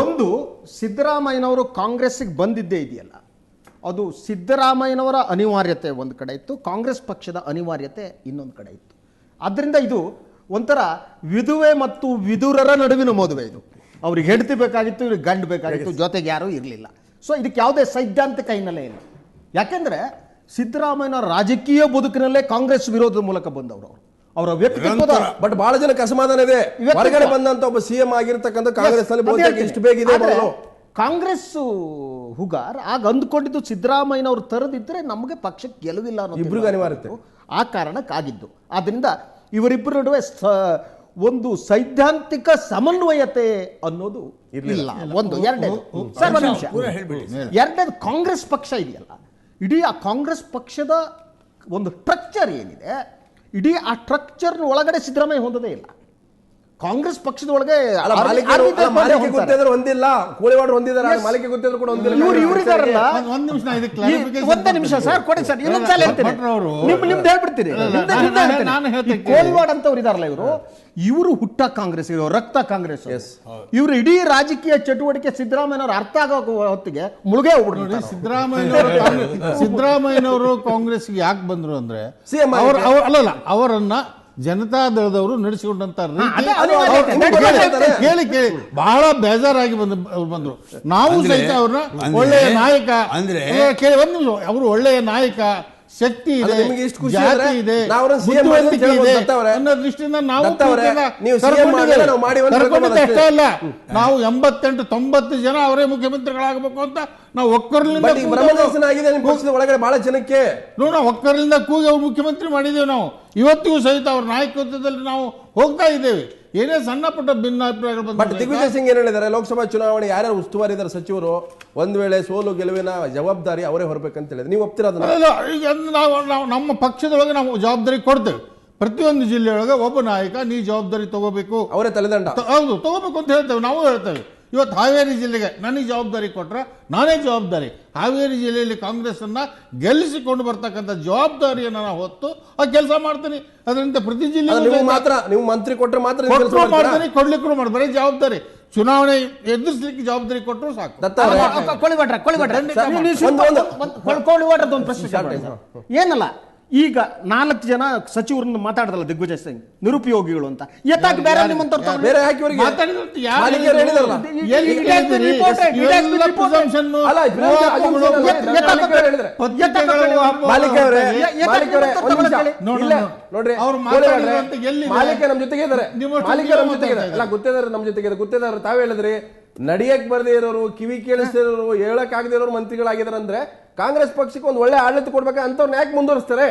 ಒಂದು, ಸಿದ್ದರಾಮಯ್ಯನವರು ಕಾಂಗ್ರೆಸ್ಗೆ ಬಂದಿದ್ದೇ ಇದೆಯಲ್ಲ, ಅದು ಸಿದ್ದರಾಮಯ್ಯನವರ ಅನಿವಾರ್ಯತೆ ಒಂದು ಕಡೆ ಇತ್ತು, ಕಾಂಗ್ರೆಸ್ ಪಕ್ಷದ ಅನಿವಾರ್ಯತೆ ಇನ್ನೊಂದು ಕಡೆ ಇತ್ತು. ಆದ್ದರಿಂದ ಇದು ಒಂಥರ ವಿಧುವೆ ಮತ್ತು ವಿದುರರ ನಡುವಿನ ಮದುವೆ. ಇದು ಅವ್ರಿಗೆ ಹೆಂಡತಿ ಬೇಕಾಗಿತ್ತು, ಇವ್ರಿಗೆ ಗಂಡು ಬೇಕಾಗಿತ್ತು, ಜೊತೆಗೆ ಯಾರೂ ಇರಲಿಲ್ಲ. ಸೊ ಇದಕ್ಕೆ ಯಾವುದೇ ಸೈದ್ಧಾಂತಿಕ ಹಿನ್ನೆಲೆ ಇಲ್ಲ. ಯಾಕೆಂದ್ರೆ ಸಿದ್ದರಾಮಯ್ಯನವರ ರಾಜಕೀಯ ಬದುಕಿನಲ್ಲೇ ಕಾಂಗ್ರೆಸ್ ವಿರೋಧದ ಮೂಲಕ ಬಂದವರು. ಅವರ ವ್ಯಕ್ತಿತ್ವದ ಬಟ್ ಬಹಳ ಜನಕ್ಕೆ ಅಸಮಾಧಾನ ಇದೆ. ಹೊರಗಡೆ ಬಂದಂತ ಒಬ್ಬ ಸಿಎಂ ಆಗಿರ್ತಕ್ಕಂಥ ಕಾಂಗ್ರೆಸ್ ನಲ್ಲಿ ಬಹುತೇಕ ಇಷ್ಟು ಬೇಗಿದೆ. ಕಾಂಗ್ರೆಸ್ ಹುಗಾರ್ ಆಗ ಅಂದ್ಕೊಂಡಿದ್ದು ಸಿದ್ದರಾಮಯ್ಯನವರು ತರದಿದ್ರೆ ನಮಗೆ ಪಕ್ಷಕ್ಕೆ ಗೆಲುವಿಲ್ಲ ಅನ್ನೋ ಇಬ್ರಿಗೂ ಅನಿವಾರ್ಯತೆ ಆ ಕಾರಣಕ್ಕಾಗಿದ್ದು. ಆದ್ರಿಂದ ಇವರಿಬ್ಬರ ನಡುವೆ ಒಂದು ಸೈದ್ಧಾಂತಿಕ ಸಮನ್ವಯತೆ ಅನ್ನೋದು ಇಲ್ಲ. ಒಂದು ಎರಡನೇದು ಕಾಂಗ್ರೆಸ್ ಪಕ್ಷ ಇದೆಯಲ್ಲ, ಇಡೀ ಆ ಕಾಂಗ್ರೆಸ್ ಪಕ್ಷದ ಒಂದು ಸ್ಟ್ರಕ್ಚರ್ ಏನಿದೆ, ಇಡೀ ಆ ಸ್ಟ್ರಕ್ಚರ್ ಒಳಗಡೆ ಸಿದ್ದರಾಮಯ್ಯ ಹೊಂದದೇ ಇಲ್ಲ. ಕಾಂಗ್ರೆಸ್ ಪಕ್ಷದ ಒಳಗೆ ಹೊಂದಿಲ್ಲ, ಕೋಳಿವಾಡ ಹೊಂದಿದ್ದಾರೆ, ಮಾಲಿಕೆ ಗೊತ್ತಿದ್ರು ಕೂಡ ಹೊಂದಿಲ್ಲ. ಇವರಿದಾರಲ್ಲ, ಒಂದೇ ನಿಮಿಷ ಸರ್ ಕೊಡಿ ಸರ್, ಇನ್ನೊಂದ್ಸಲ ಹೇಳ್ತೀನಿ, ನಿಮ್ದು ಹೇಳ್ಬಿಡ್ತೀರಿ. ಕೋಳಿವಾಡ ಅಂತವ್ರು ಇದಾರಲ್ಲ, ಇವರು ಹುಟ್ಟ ಕಾಂಗ್ರೆಸ್, ಇವರು ರಕ್ತ ಕಾಂಗ್ರೆಸ್. ಇವರು ಇಡೀ ರಾಜಕೀಯ ಚಟುವಟಿಕೆ ಸಿದ್ದರಾಮಯ್ಯನವರು ಅರ್ಥ ಆಗೋ ಹೊತ್ತಿಗೆ ಮುಳುಗೇ ಹೋಗ್ಬಿಡ್ತಾರೆ. ಸಿದ್ದರಾಮಯ್ಯನವರು ಕಾಂಗ್ರೆಸ್ಗೆ ಯಾಕೆ ಬಂದ್ರು ಅಂದ್ರೆ ಅಲ್ಲಲ್ಲ, ಅವರನ್ನ ಜನತಾದಳದವರು ನಡೆಸಿಕೊಂಡಂತ ಕೇಳಿ ಬಹಳ ಬೇಜಾರಾಗಿ ಬಂದ್ರು. ನಾವು ಸಹಿತ ಅವ್ರನ್ನ ಒಳ್ಳೆಯ ನಾಯಕ ಅಂದ್ರೆ ಕೇಳಿ ಒಂದು ನಿಮಿಷ, ಅವರು ಒಳ್ಳೆಯ ನಾಯಕ, ಶಕ್ತಿ ಇದೆ, ಜಾತಿ ಇದೆ, ಬುದ್ಧಿವಂತಿಕೆ ಇದೆ ಅನ್ನೋ ದೃಷ್ಟಿಯಿಂದ ನಾವು ಅಷ್ಟೇ ಅಲ್ಲ, ನಾವು 88-90 ಜನ ಅವರೇ ಮುಖ್ಯಮಂತ್ರಿಗಳಾಗಬೇಕು ಅಂತ ನಾವು ಒಕ್ಕರ್ಲಿಂದ ಒಳಗಡೆ ಬಹಳ ಜನಕ್ಕೆ ನೋಡ ಒಕ್ಕರ್ಲಿಂದ ಕೂಗಿ ಅವ್ರು ಮುಖ್ಯಮಂತ್ರಿ ಮಾಡಿದ್ದೇವೆ. ನಾವು ಇವತ್ತಿಗೂ ಸಹಿತ ಅವ್ರ ನಾಯಕತ್ವದಲ್ಲಿ ನಾವು ಹೋಗ್ತಾ ಇದ್ದೇವೆ. ಏನೇ ಸಣ್ಣ ಪುಟ್ಟ ಭಿನ್ನಾಭಿಪ್ರಾಯಗಳು ಬಂದ. ದಿಗ್ವಿಜಯ್ ಸಿಂಗ್ ಏನ್ ಹೇಳಿದ್ದಾರೆ, ಲೋಕಸಭಾ ಚುನಾವಣೆ ಯಾರ್ಯಾರು ಉಸ್ತುವಾರಿ ಇದ್ದಾರೆ ಸಚಿವರು, ಒಂದ್ ವೇಳೆ ಸೋಲು ಗೆಲುವಿನ ಜವಾಬ್ದಾರಿ ಅವರೇ ಹೊರಬೇಕಂತ ಹೇಳಿದ್ರೆ ನೀವು ಒಪ್ತೀರಾ? ಈಗ ನಾವು ನಮ್ಮ ಪಕ್ಷದೊಳಗೆ ನಾವು ಜವಾಬ್ದಾರಿ ಕೊಡ್ತೇವೆ. ಪ್ರತಿಯೊಂದು ಜಿಲ್ಲೆಯೊಳಗೆ ಒಬ್ಬ ನಾಯಕ ನೀ ಜವಾಬ್ದಾರಿ ತಗೋಬೇಕು, ಅವರೇ ತಲೆದಂಡ. ಹೌದು, ತಗೋಬೇಕು ಅಂತ ಹೇಳ್ತೇವೆ, ನಾವು ಹೇಳ್ತೇವೆ. ಇವತ್ತು ಹಾವೇರಿ ಜಿಲ್ಲೆಗೆ ನನಗೆ ಜವಾಬ್ದಾರಿ ಕೊಟ್ರೆ ನಾನೇ ಜವಾಬ್ದಾರಿ. ಹಾವೇರಿ ಜಿಲ್ಲೆಯಲ್ಲಿ ಕಾಂಗ್ರೆಸ್ ಅನ್ನ ಗೆಲ್ಲಿಸಿಕೊಂಡು ಬರ್ತಕ್ಕಂಥ ಜವಾಬ್ದಾರಿಯನ್ನು ನಾನು ಹೊತ್ತು ಆ ಕೆಲಸ ಮಾಡ್ತೀನಿ. ಅದರಿಂದ ಪ್ರತಿ ಜಿಲ್ಲೆ ಮಾತ್ರ ನೀವು ಮಂತ್ರಿ ಕೊಟ್ಟರೆ ಮಾತ್ರ ಮಾಡ್ತೀನಿ, ಕೊಡ್ಲಿಕ್ಕೂ ಮಾಡಿ. ಬರೀ ಜವಾಬ್ದಾರಿ ಚುನಾವಣೆ ಎದುರಿಸಲಿಕ್ಕೆ ಜವಾಬ್ದಾರಿ ಕೊಟ್ಟರು ಸಾಕು. ಏನಲ್ಲ, ಈಗ 4 ಜನ ಸಚಿವರನ್ನು ಮಾತಾಡದಲ್ಲ ದಿಗ್ವಿಜಯ್ ಸಿಂಗ್, ನಿರುಪಯೋಗಿಗಳು ಅಂತ. ಎತ್ತಾಗಿ ಬೇರೆ ಮಾಲಿಕ ನಮ್ ಜೊತೆಗೆ ಇದ್ದಾರೆ, ಗುತ್ತೇದಾರ ನಮ್ ಜೊತೆಗೆ ಗುತ್ತೇದಾರ. ತಾವ್ ಹೇಳಿದ್ರಿ ನಡಿಯಕ್ ಬರ್ದೇ ಇರೋರು, ಕಿವಿ ಕೇಳಿಸ್ತಿರೋರು, ಹೇಳಕ್ ಆಗದೆ ಇರೋರು ಮಂತ್ರಿಗಳಾಗಿದಾರೆ ಅಂದ್ರೆ ಕಾಂಗ್ರೆಸ್ ಪಕ್ಷಕ್ಕೆ ಒಂದು ಒಳ್ಳೆ ಆಡಳಿತ ಕೊಡ್ಬೇಕ ಅಂತವ್ರನ್ನ ಯಾಕೆ ಮುಂದುವರಿಸ್ತಾರೆ?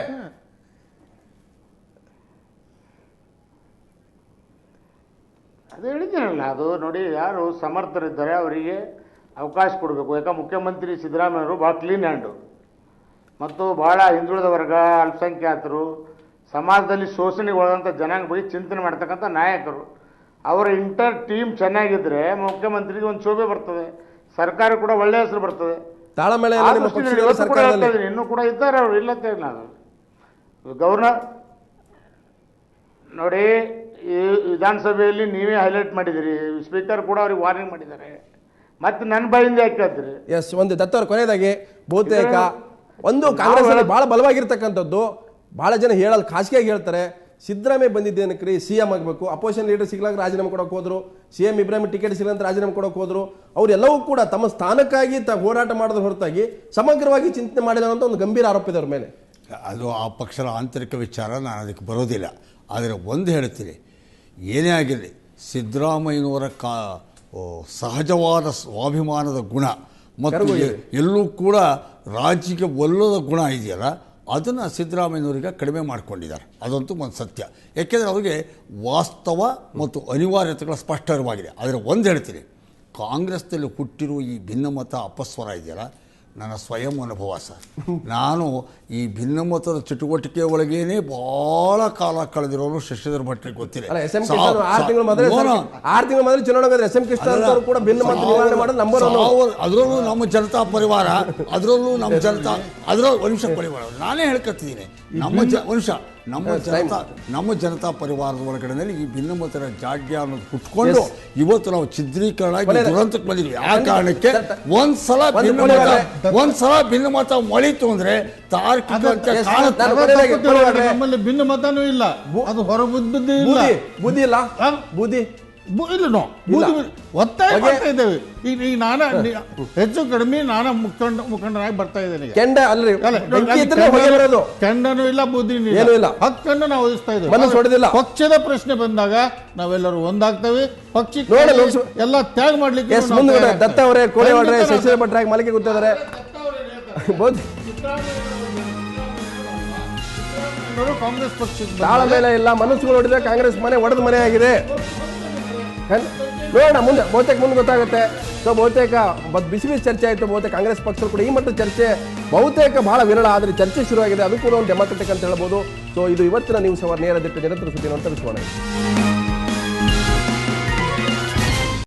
ಅದು ಹೇಳಿದ್ದೀನಲ್ಲ, ಅದು ನೋಡಿ, ಯಾರು ಸಮರ್ಥರಿದ್ದಾರೆ ಅವರಿಗೆ ಅವಕಾಶ ಕೊಡಬೇಕು. ಯಾಕೆ ಮುಖ್ಯಮಂತ್ರಿ ಸಿದ್ದರಾಮಯ್ಯವರು ಭಾಳ ಕ್ಲೀನ್ ಹ್ಯಾಂಡು ಮತ್ತು ಭಾಳ ಹಿಂದುಳಿದ ವರ್ಗ, ಅಲ್ಪಸಂಖ್ಯಾತರು, ಸಮಾಜದಲ್ಲಿ ಶೋಷಣೆಗೆ ಒಳಗಂಥ ಜನಾಂಗ ಬಗ್ಗೆ ಚಿಂತನೆ ಮಾಡ್ತಕ್ಕಂಥ ನಾಯಕರು. ಅವರ ಇಂಟರ್ ಟೀಮ್ ಚೆನ್ನಾಗಿದ್ದರೆ ಮುಖ್ಯಮಂತ್ರಿಗೆ ಒಂದು ಶೋಭೆ ಬರ್ತದೆ, ಸರ್ಕಾರ ಕೂಡ ಒಳ್ಳೆಯ ಹೆಸರು ಬರ್ತದೆ. ಇನ್ನೂ ಕೂಡ ಇದ್ದಾರೆ ಅವರು, ಇಲ್ಲಂತ ನಾನು ಗವರ್ನರ್ ನೋಡಿ, ಈ ವಿಧಾನಸಭೆಯಲ್ಲಿ ನೀವೇ ಹೈಲೈಟ್ ಮಾಡಿದಿರಿ, ಸ್ಪೀಕರ್ ಕೂಡ ಅವ್ರಿಗೆ ವಾರ್ನಿಂಗ್ ಮಾಡಿದ್ದಾರೆ. ಮತ್ತೆ ನನ್ನ ಬಾಯಿಂದ ಯಾಕೆ ಹೇಳ್ತೀರಿ? ಎಸ್, ಒಂದು ದತ್ತವ್ರ ಕೊನೆಯದಾಗಿ ಬಹುತೇಕ ಒಂದು ಕಾಂಗ್ರೆಸ್ ಬಹಳ ಬಲವಾಗಿರ್ತಕ್ಕಂಥದ್ದು, ಬಹಳ ಜನ ಹೇಳಲ್ಲ, ಖಾಸಗಿಯಾಗಿ ಹೇಳ್ತಾರೆ, ಸಿದ್ದರಾಮಯ್ಯ ಬಂದಿದ್ದೇನಕ್ರಿ ಸಿಎಂ ಆಗಬೇಕು, ಅಪೋಸಿಷನ್ ಲೀಡರ್ ಸಿಗ್ಲಾಗ ರಾಜೀನಾಮೆ ಕೊಡೋಕೆ ಹೋದ್ರು, ಸಿಎಂ ಇಬ್ರಾಹಿಂ ಟಿಕೆಟ್ ಸಿಗಲಂತ ರಾಜೀನಾಮೆ ಕೊಡೋಕೆ ಹೋದ್ರು. ಅವರೆಲ್ಲವೂ ಕೂಡ ತಮ್ಮ ಸ್ಥಾನಕ್ಕಾಗಿ ಹೋರಾಟ ಮಾಡೋದ್ರ ಹೊರತಾಗಿ ಸಮಗ್ರವಾಗಿ ಚಿಂತನೆ ಮಾಡಿಲ್ಲ ಅಂತ ಒಂದು ಗಂಭೀರ ಆರೋಪ ಇದೆ ಅವ್ರ ಮೇಲೆ. ಅದು ಆ ಪಕ್ಷದ ಆಂತರಿಕ ವಿಚಾರ, ನಾನು ಅದಕ್ಕೆ ಬರೋದಿಲ್ಲ. ಆದರೆ ಒಂದು ಹೇಳ್ತೀನಿ, ಏನೇ ಆಗಿರಲಿ ಸಿದ್ದರಾಮಯ್ಯನವರ ಸಹಜವಾದ ಸ್ವಾಭಿಮಾನದ ಗುಣ ಮತ್ತು ಎಲ್ಲೂ ಕೂಡ ರಾಜ್ಯಕ್ಕೆ ಒಲ್ಲದ ಗುಣ ಇದೆಯಲ್ಲ, ಅದನ್ನು ಸಿದ್ದರಾಮಯ್ಯನವರಿಗೆ ಕಡಿಮೆ ಮಾಡಿಕೊಂಡಿದ್ದಾರೆ. ಅದಂತೂ ಒಂದು ಸತ್ಯ. ಯಾಕೆಂದರೆ ಅವರಿಗೆ ವಾಸ್ತವ ಮತ್ತು ಅನಿವಾರ್ಯತೆಗಳ ಸ್ಪಷ್ಟವಾಗಿದೆ. ಆದರೆ ಒಂದು ಹೇಳ್ತೀನಿ, ಕಾಂಗ್ರೆಸ್ನಲ್ಲಿ ಹುಟ್ಟಿರುವ ಈ ಭಿನ್ನಮತ ಅಪಸ್ವರ ಇದೆಯಲ್ಲ, ನನ್ನ ಸ್ವಯಂ ಅನುಭವ ಸರ್. ನಾನು ಈ ಭಿನ್ನಮತದ ಚಟುವಟಿಕೆ ಒಳಗೇನೆ ಬಹಳ ಕಾಲ ಕಳೆದಿರೋರು ಶಶಿಧರ್ ಭಟ್ರಿಗೆ ಗೊತ್ತಿಲ್ಲ. ಅಲ್ಲ, SM ಕೃಷ್ಣ 6 ತಿಂಗಳ ಮೊದಲೇ ಚುನಾವಣೆ SM ಕೃಷ್ಣ ಅಂತವರು ಕೂಡ ಭಿನ್ನ ಮತ ನಿವಾರಣೆ ಮಾಡೋದು ನಂಬರ್ 1. ಅದರಲ್ಲೂ ನಮ್ಮ ಜನತಾ ಪರಿವಾರ, ಅದರಲ್ಲೂ ನಮ್ಮ ಜನತಾ, ಅದರಲ್ಲೂ ವಂಶ ಪರಿವಾರ. ನಾನೇ ಹೇಳ್ಕೊತಿದ್ದೀನಿ, ನಮ್ಮ ಜನತಾ ಪರಿವಾರದ ಒಳಗಡೆನಲ್ಲಿ ಈ ಭಿನ್ನಮತರ ಜಾಡ್ಯ ಅನ್ನೋದು ಹುಟ್ಕೊಂಡು ಇವತ್ತು ನಾವು ಚಿತ್ರೀಕರಣ ದುರಂತಕ್ಕೆ ಬಂದಿದ್ವಿ. ಆ ಕಾರಣಕ್ಕೆ ಒಂದ್ಸಲ ಭಿನ್ನಮತ ಮೊಳಿತು ಅಂದ್ರೆ ತಾರ್ಕಿಕ ನಮ್ಮಲ್ಲಿ ಭಿನ್ನ ಮತನೂ ಇಲ್ಲ, ಅದು ಹೊರ ಬುದ್ಧಿ ಇಲ್ಲ, ಬುದ್ಧಿ ಇಲ್ಲ, ಬುದ್ಧಿ ಇಲ್ಲ, ಒತ್ತಾಯ ಮಾಡ್ತಾ ಇದ್ದೇವೆ. ಈಗ ನಾನು ಹೆಚ್ಚು ಕಡಿಮೆ ನಾನು ಮುಖಂಡರಾಗಿ ಬರ್ತಾ ಇದ್ದೇನೆ. ಕೆಂಡನೂ ಇಲ್ಲ, ಬುದ್ಧಿನೂ ಇಲ್ಲ, ಹಕ್ಕನ್ನು ನಾವು ವಹಿಸ್ತಾ ಇದ್ದೇವೆ. ಪಕ್ಷದ ಪ್ರಶ್ನೆ ಬಂದಾಗ ನಾವೆಲ್ಲರೂ ಒಂದಾಗ್ತೇವೆ. ಪಕ್ಷಕ್ಕೆ ಎಲ್ಲ ತ್ಯಾಗ ಮಾಡ್ಲಿಕ್ಕೆ ದತ್ತ ಅವರೇ, ಕೋಳಿವಾಡ್ರೆ, ಶಶಿಧರ್ ಭಟ್ರಾಗಿ ಮಲಿಕೆ ಗೊತ್ತಿದ್ದಾರೆ. ಕಾಂಗ್ರೆಸ್ ಪಕ್ಷ ತಾಳ ಮೇಲೆ ಇಲ್ಲ, ಮನಸ್ಸುಗಳು ಹೊಡೆದ ಕಾಂಗ್ರೆಸ್ ಮನೆ ಒಡೆದ ಮನೆ ಆಗಿದೆ. ನೋಡೋಣ ಮುಂದೆ ಮುಂದೆ ಗೊತ್ತಾಗುತ್ತೆ. ಸೊ ಬಹುತೇಕ ಬಿಸಿ ಚರ್ಚೆ ಆಯಿತು. ಬಹುತೇಕ ಕಾಂಗ್ರೆಸ್ ಪಕ್ಷರು ಕೂಡ ಈ ಮಟ್ಟದ ಚರ್ಚೆ ಬಹುತೇಕ ಬಹಳ ವಿರಳ, ಆದರೆ ಚರ್ಚೆ ಶುರುವಾಗಿದೆ. ಅದು ಕೂಡ ಒಂದು ಡೆಮಾಕ್ರೆಟಿಕ್ ಅಂತ ಹೇಳ್ಬೋದು. ಸೊ ಇದು ಇವತ್ತಿನ ನ್ಯೂಸ್ ಅವರ್ ನೇರ ದಿಟ್ಟ ನಿರಂತರ ಸುದ್ದಿ ಅಂತ ತಿಳಿಸೋಣ.